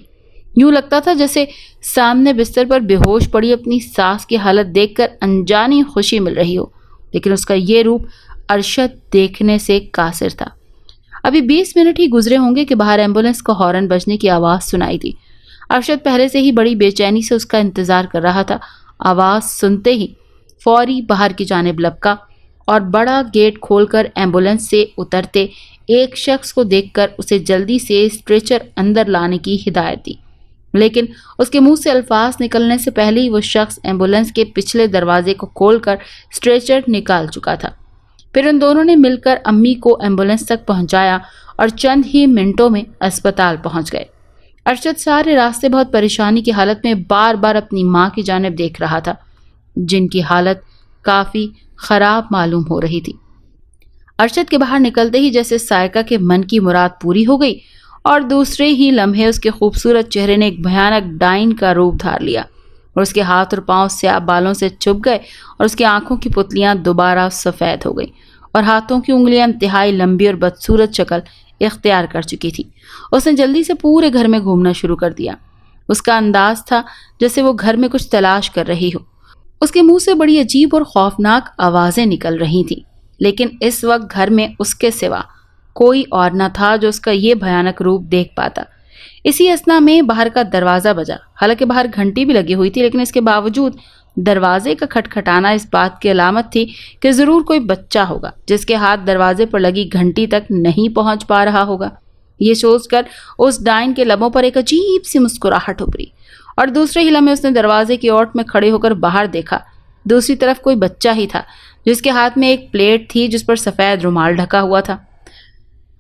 یوں لگتا تھا جیسے سامنے بستر پر بے ہوش پڑی اپنی ساس کی حالت دیکھ کر انجانی خوشی مل رہی ہو، لیکن اس کا یہ روپ ارشد دیکھنے سے قاصر تھا۔ ابھی 20 منٹ ہی گزرے ہوں گے کہ باہر ایمبولینس کا ہارن بجنے کی آواز سنائی دی۔ ارشد پہلے سے ہی بڑی بے چینی سے اس کا انتظار کر رہا تھا۔ آواز سنتے ہی فوری باہر کی جانب لپکا اور بڑا گیٹ کھول کر ایمبولینس سے اترتے ایک شخص کو دیکھ کر اسے جلدی سے اسٹریچر اندر لانے کی ہدایت دی، لیکن اس کے منہ سے الفاظ نکلنے سے پہلے ہی وہ شخص ایمبولینس کے پچھلے دروازے کو کھول کر اسٹریچر نکال چکا تھا۔ پھر ان دونوں نے مل کر امی کو ایمبولینس تک پہنچایا اور چند ہی منٹوں میں اسپتال پہنچ گئے۔ ارشد سارے راستے بہت پریشانی کی حالت میں بار بار اپنی ماں کی جانب دیکھ رہا تھا، جن کی حالت کافی خراب معلوم ہو رہی تھی۔ ارشد کے باہر نکلتے ہی جیسے سائقہ کے من کی مراد پوری ہو گئی اور دوسرے ہی لمحے اس کے خوبصورت چہرے نے ایک بھیانک ڈائن کا روپ دھار لیا اور اس کے ہاتھ اور پاؤں سیاہ بالوں سے چھپ گئے اور اس کی آنکھوں کی پتلیاں دوبارہ سفید ہو گئیں اور ہاتھوں کی انگلیاں انتہائی لمبی اور بدصورت شکل اختیار کر چکی تھی۔ اس نے جلدی سے پورے گھر میں گھومنا شروع کر دیا۔ اس کا انداز تھا جیسے وہ گھر میں کچھ تلاش کر رہی ہو۔ اس کے منہ سے بڑی عجیب اور خوفناک آوازیں نکل رہی تھیں، لیکن اس وقت گھر میں اس کے سوا کوئی اور نہ تھا جو اس کا یہ بھیانک روپ دیکھ پاتا۔ اسی اثنا میں باہر کا دروازہ بجا۔ حالانکہ باہر گھنٹی بھی لگی ہوئی تھی، لیکن اس کے باوجود دروازے کا کھٹکھٹانا اس بات کی علامت تھی کہ ضرور کوئی بچہ ہوگا جس کے ہاتھ دروازے پر لگی گھنٹی تک نہیں پہنچ پا رہا ہوگا۔ یہ سوچ کر اس ڈائن کے لبوں پر ایک عجیب سی مسکراہٹ ابھری اور دوسرے ہی لمحے اس نے دروازے کی اوٹ میں کھڑے ہو کر باہر دیکھا۔ دوسری طرف کوئی بچہ ہی تھا جس کے ہاتھ میں ایک پلیٹ تھی جس پر سفید رومال ڈھکا ہوا تھا۔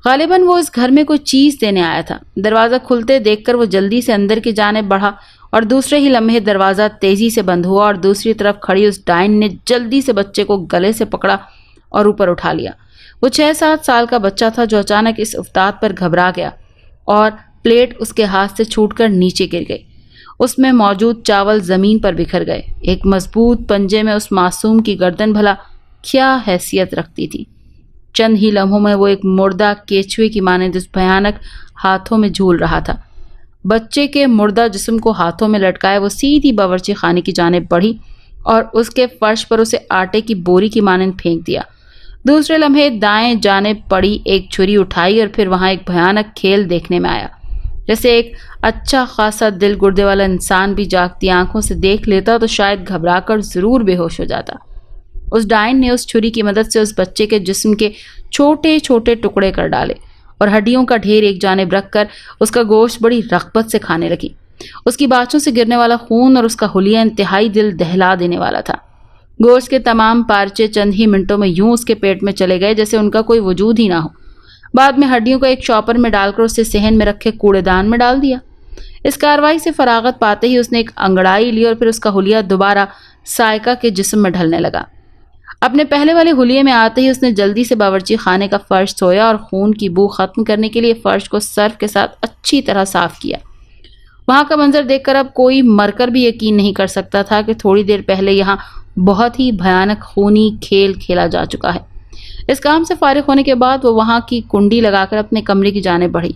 غالباً وہ اس گھر میں کوئی چیز دینے آیا تھا۔ دروازہ کھلتے دیکھ کر وہ جلدی سے اندر کی جانب بڑھا اور دوسرے ہی لمحے دروازہ تیزی سے بند ہوا اور دوسری طرف کھڑی اس ڈائن نے جلدی سے بچے کو گلے سے پکڑا اور اوپر اٹھا لیا۔ وہ 6-7 سال کا بچہ تھا جو اچانک اس افتاد پر گھبرا گیا اور پلیٹ اس کے ہاتھ سے چھوٹ کر نیچے گر گئی۔ اس میں موجود چاول زمین پر بکھر گئے۔ ایک مضبوط پنجے میں اس معصوم کی گردن بھلا کیا حیثیت رکھتی تھی۔ چند ہی لمحوں میں وہ ایک مردہ کیچوے کی مانند اس بھیانک ہاتھوں میں جھول رہا تھا۔ بچے کے مردہ جسم کو ہاتھوں میں لٹکائے وہ سیدھی باورچی خانے کی جانب بڑھی اور اس کے فرش پر اسے آٹے کی بوری کی مانند پھینک دیا۔ دوسرے لمحے دائیں جانب پڑی ایک چھری اٹھائی اور پھر وہاں ایک بھیانک کھیل دیکھنے میں آیا۔ جیسے ایک اچھا خاصا دل گردے والا انسان بھی جاگتی آنکھوں سے دیکھ لیتا تو شاید گھبرا کر ضرور بے ہوش ہو جاتا۔ اس ڈائن نے اس چھری کی مدد سے اس بچے کے جسم کے چھوٹے چھوٹے ٹکڑے کر ڈالے اور ہڈیوں کا ڈھیر ایک جانب رکھ کر اس کا گوشت بڑی رغبت سے کھانے لگی۔ اس کی باچھوں سے گرنے والا خون اور اس کا حلیہ انتہائی دل دہلا دینے والا تھا۔ گوشت کے تمام پارچے چند ہی منٹوں میں یوں اس کے پیٹ میں چلے گئے جیسے ان کا کوئی وجود ہی نہ ہو۔ بعد میں ہڈیوں کو ایک چاپر میں ڈال کر اسے صحن میں رکھے کوڑے دان میں ڈال دیا۔ اس کارروائی سے فراغت پاتے ہی اس نے ایک انگڑائی لی اور پھر اس کا حلیہ دوبارہ سائقہ کے جسم میں ڈھلنے لگا۔ اپنے پہلے والے حلیے میں آتے ہی اس نے جلدی سے باورچی خانے کا فرش دھویا اور خون کی بو ختم کرنے کے لیے فرش کو سرف کے ساتھ اچھی طرح صاف کیا۔ وہاں کا منظر دیکھ کر اب کوئی مر کر بھی یقین نہیں کر سکتا تھا کہ تھوڑی دیر پہلے یہاں بہت ہی بھیانک خونی کھیل کھیلا جا چکا ہے۔ اس کام سے فارغ ہونے کے بعد وہ وہاں کی کنڈی لگا کر اپنے کمرے کی جانب بڑھی۔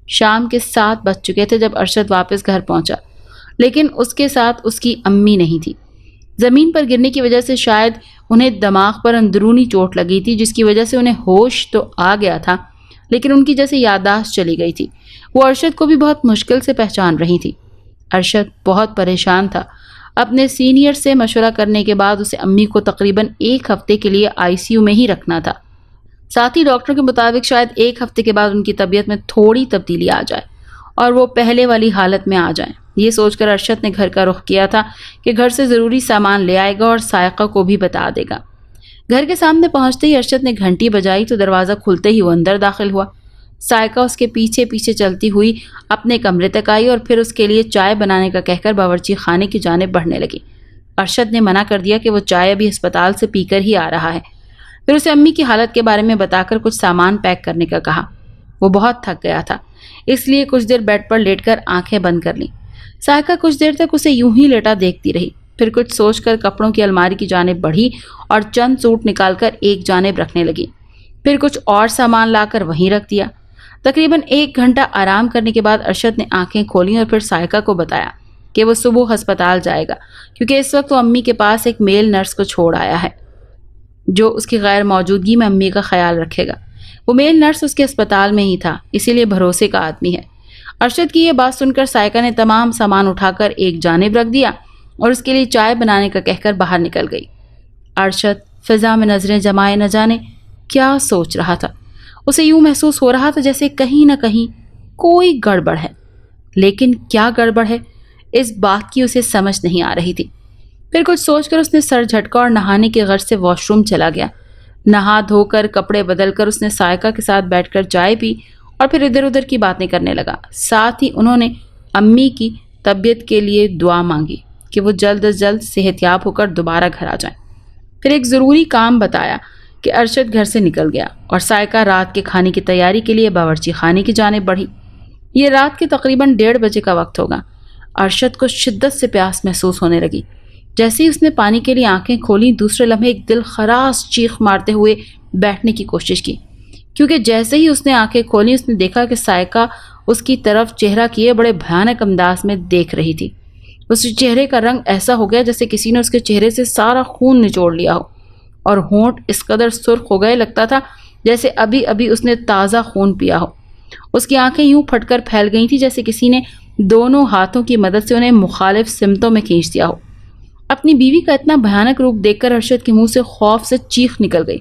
شام کے 7 بج چکے تھے جب ارشد واپس گھر پہنچا، لیکن اس کے ساتھ اس کی امی نہیں تھی۔ زمین پر گرنے کی وجہ سے شاید انہیں دماغ پر اندرونی چوٹ لگی تھی، جس کی وجہ سے انہیں ہوش تو آ گیا تھا لیکن ان کی جیسے یادداشت چلی گئی تھی۔ وہ ارشد کو بھی بہت مشکل سے پہچان رہی تھی۔ ارشد بہت پریشان تھا۔ اپنے سینئر سے مشورہ کرنے کے بعد اسے امی کو تقریباً 1 ہفتے کے لیے ICU میں ہی رکھنا تھا۔ ساتھ ہی ڈاکٹر کے مطابق شاید 1 ہفتے کے بعد ان کی طبیعت میں تھوڑی تبدیلی آ جائے اور وہ پہلے والی حالت میں آ جائیں۔ یہ سوچ کر ارشد نے گھر کا رخ کیا تھا کہ گھر سے ضروری سامان لے آئے گا اور سائقہ کو بھی بتا دے گا۔ گھر کے سامنے پہنچتے ہی ارشد نے گھنٹی بجائی تو دروازہ کھلتے ہی وہ اندر داخل ہوا۔ سائقہ اس کے پیچھے پیچھے چلتی ہوئی اپنے کمرے تک آئی اور پھر اس کے لیے چائے بنانے کا کہہ کر باورچی خانے کی جانب بڑھنے لگی۔ ارشد نے منع کر دیا کہ وہ چائے ابھی ہسپتال سے پی کر ہی آ رہا ہے۔ پھر اسے امی کی حالت کے بارے میں بتا کر کچھ سامان پیک کرنے کا کہا۔ وہ بہت تھک گیا تھا، اس لیے کچھ دیر بیڈ پر لیٹ کر آنکھیں بند کر لیں۔ سائقہ کچھ دیر تک اسے یوں ہی لیٹا دیکھتی رہی، پھر کچھ سوچ کر کپڑوں کی الماری کی جانب بڑھی اور چند سوٹ نکال کر ایک جانب رکھنے لگی، پھر کچھ اور سامان لا کر وہیں رکھ دیا۔ تقریباً 1 گھنٹہ آرام کرنے کے بعد ارشد نے آنکھیں کھولیں اور پھر سائقہ کو بتایا کہ وہ صبح ہسپتال جائے گا، کیونکہ اس وقت وہ امی کے پاس ایک میل نرس کو چھوڑ آیا ہے جو اس کی غیر موجودگی میں امی کا خیال رکھے گا۔ وہ میل نرس اس کے اسپتال میں ہی تھا، اسی لیے بھروسے کا آدمی ہے۔ ارشد کی یہ بات سن کر سائقہ نے تمام سامان اٹھا کر ایک جانب رکھ دیا اور اس کے لیے چائے بنانے کا کہہ کر باہر نکل گئی۔ ارشد فضا میں نظریں جمائے نہ جانے کیا سوچ رہا تھا۔ اسے یوں محسوس ہو رہا تھا جیسے کہیں نہ کہیں کوئی گڑبڑ ہے، لیکن کیا گڑبڑ ہے اس بات کی اسے سمجھ نہیں آ رہی تھی۔ پھر کچھ سوچ کر اس نے سر جھٹکا اور نہانے کی غرض سے واش روم چلا گیا۔ نہا دھو کر کپڑے بدل کر اس نے سائقہ کے ساتھ بیٹھ کر چائے پی اور پھر ادھر ادھر کی باتیں کرنے لگا۔ ساتھ ہی انہوں نے امی کی طبیعت کے لیے دعا مانگی کہ وہ جلد از جلد صحت یاب ہو کر دوبارہ گھر آ جائیں۔ پھر ایک ضروری کام بتایا کہ ارشد گھر سے نکل گیا اور سائقہ رات کے کھانے کی تیاری کے لیے باورچی خانے کی جانب بڑھی۔ یہ رات کے تقریباً 1:30 بجے کا وقت ہوگا۔ ارشد کو شدت سے پیاس محسوس ہونے لگی۔ جیسے ہی اس نے پانی کے لیے آنکھیں کھولیں، دوسرے لمحے ایک دل خراش چیخ مارتے ہوئے بیٹھنے کی کوشش کی، کیونکہ جیسے ہی اس نے آنکھیں کھولیں اس نے دیکھا کہ سائقہ اس کی طرف چہرہ کیے بڑے بھیانک انداز میں دیکھ رہی تھی۔ اس چہرے کا رنگ ایسا ہو گیا جیسے کسی نے اس کے چہرے سے سارا خون نچوڑ لیا ہو، اور ہونٹ اس قدر سرخ ہو گئے لگتا تھا جیسے ابھی ابھی اس نے تازہ خون پیا ہو۔ اس کی آنکھیں یوں پھٹ کر پھیل گئی تھی جیسے کسی نے دونوں ہاتھوں کی مدد سے انہیں مخالف سمتوں میں کھینچ دیا ہو۔ اپنی بیوی کا اتنا بھیانک روپ دیکھ کر ارشد کے منہ سے خوف سے چیخ نکل گئی۔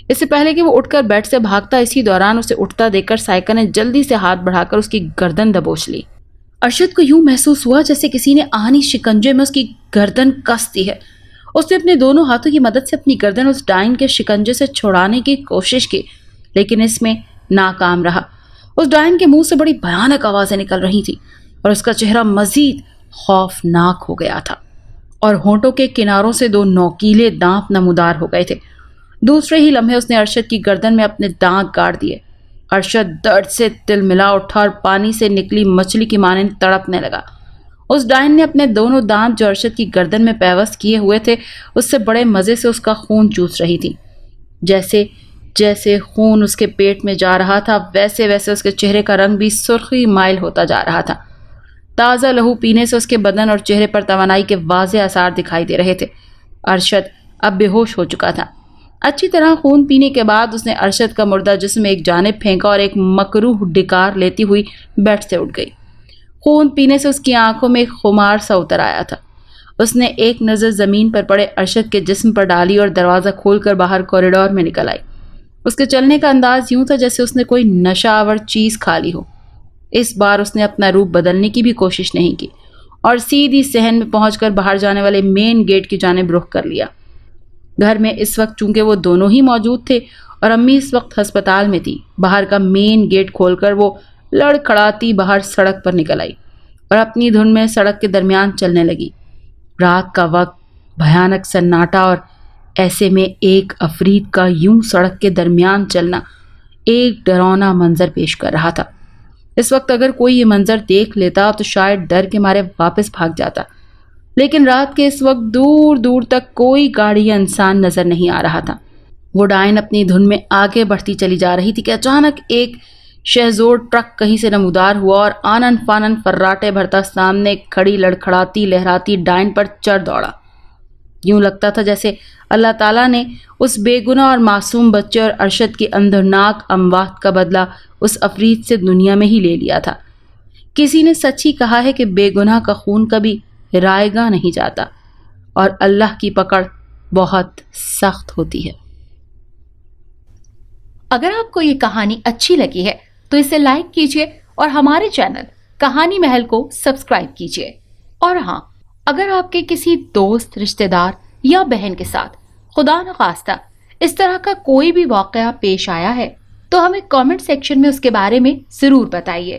اس سے پہلے کہ وہ اٹھ کر بیڈ سے بھاگتا، اسی دوران اسے اٹھتا دیکھ کر سائقہ نے جلدی سے ہاتھ بڑھا کر اس کی گردن دبوچ لی۔ ارشد کو یوں محسوس ہوا جیسے کسی نے آہنی شکنجے میں اس کی گردن کس دی ہے۔ اس نے اپنے دونوں ہاتھوں کی مدد سے اپنی گردن اس ڈائن کے شکنجے سے چھڑانے کی کوشش کی، لیکن اس میں ناکام رہا۔ اس ڈائن کے منہ سے بڑی بھیانک آوازیں نکل رہی تھیں اور اس کا چہرہ مزید خوفناک ہو گیا تھا اور ہونٹوں کے کناروں سے 2 نوکیلے دانت نمودار ہو گئے تھے۔ دوسرے ہی لمحے اس نے ارشد کی گردن میں اپنے دانت گاڑ دیے۔ ارشد درد سے تل ملا اٹھا اور پانی سے نکلی مچھلی کی مانند تڑپنے لگا۔ اس ڈائن نے اپنے دونوں دانت جو ارشد کی گردن میں پیوست کیے ہوئے تھے اس سے بڑے مزے سے اس کا خون چوس رہی تھی۔ جیسے جیسے خون اس کے پیٹ میں جا رہا تھا ویسے ویسے اس کے چہرے کا رنگ بھی سرخی مائل ہوتا جا رہا تھا۔ تازہ لہو پینے سے اس کے بدن اور چہرے پر توانائی کے واضح آثار دکھائی دے رہے تھے۔ ارشد اب بے ہوش ہو چکا تھا۔ اچھی طرح خون پینے کے بعد اس نے ارشد کا مردہ جسم ایک جانب پھینکا اور ایک مکروہ ڈکار لیتی ہوئی بیڈ سے اٹھ گئی۔ خون پینے سے اس کی آنکھوں میں ایک خمار سا اتر آیا تھا۔ اس نے ایک نظر زمین پر پڑے ارشد کے جسم پر ڈالی اور دروازہ کھول کر باہر کوریڈور میں نکل آئی۔ اس کے چلنے کا انداز یوں تھا جیسے اس نے کوئی نشہ آور چیز کھا لی ہو۔ اس بار اس نے اپنا روپ بدلنے کی بھی کوشش نہیں کی اور سیدھی صحن میں پہنچ کر باہر جانے والے مین گیٹ کی جانب رخ کر لیا۔ گھر میں اس وقت چونکہ وہ دونوں ہی موجود تھے اور امی اس وقت ہسپتال میں تھی، باہر کا مین گیٹ کھول کر وہ لڑکھڑاتی باہر سڑک پر نکل آئی اور اپنی دھن میں سڑک کے درمیان چلنے لگی۔ رات کا وقت، بھیانک سناٹا، اور ایسے میں ایک عفریت کا یوں سڑک کے درمیان چلنا ایک ڈراؤنا منظر پیش کر رہا تھا۔ اس وقت اگر کوئی یہ منظر دیکھ لیتا تو شاید ڈر کے مارے واپس بھاگ جاتا، لیکن رات کے اس وقت دور دور تک کوئی گاڑی یا انسان نظر نہیں آ رہا تھا۔ وہ ڈائن اپنی دھن میں آگے بڑھتی چلی جا رہی تھی کہ اچانک ایک شہزور ٹرک کہیں سے نمودار ہوا اور آنن فانن فراٹے بھرتا سامنے کھڑی لڑکھڑاتی لہراتی ڈائن پر چڑھ دوڑا۔ یوں لگتا تھا جیسے اللہ تعالیٰ نے اس بے گناہ اور معصوم بچے اور ارشد کی اندرناک اموات کا بدلہ اس عفریت سے دنیا میں ہی لے لیا تھا۔ کسی نے سچ ہی کہا ہے کہ بے گناہ کا خون کبھی رائے گاہ نہیں جاتا اور اللہ کی پکڑ بہت سخت ہوتی ہے۔ اگر آپ کو یہ کہانی اچھی لگی ہے تو اسے لائک کیجیے اور ہمارے چینل کہانی محل کو سبسکرائب کیجیے۔ اور ہاں، اگر آپ کے کسی دوست، رشتہ دار یا بہن کے ساتھ خدا نخواستہ اس طرح کا کوئی بھی واقعہ پیش آیا ہے تو ہمیں کامنٹ سیکشن میں اس کے بارے میں ضرور بتائیے۔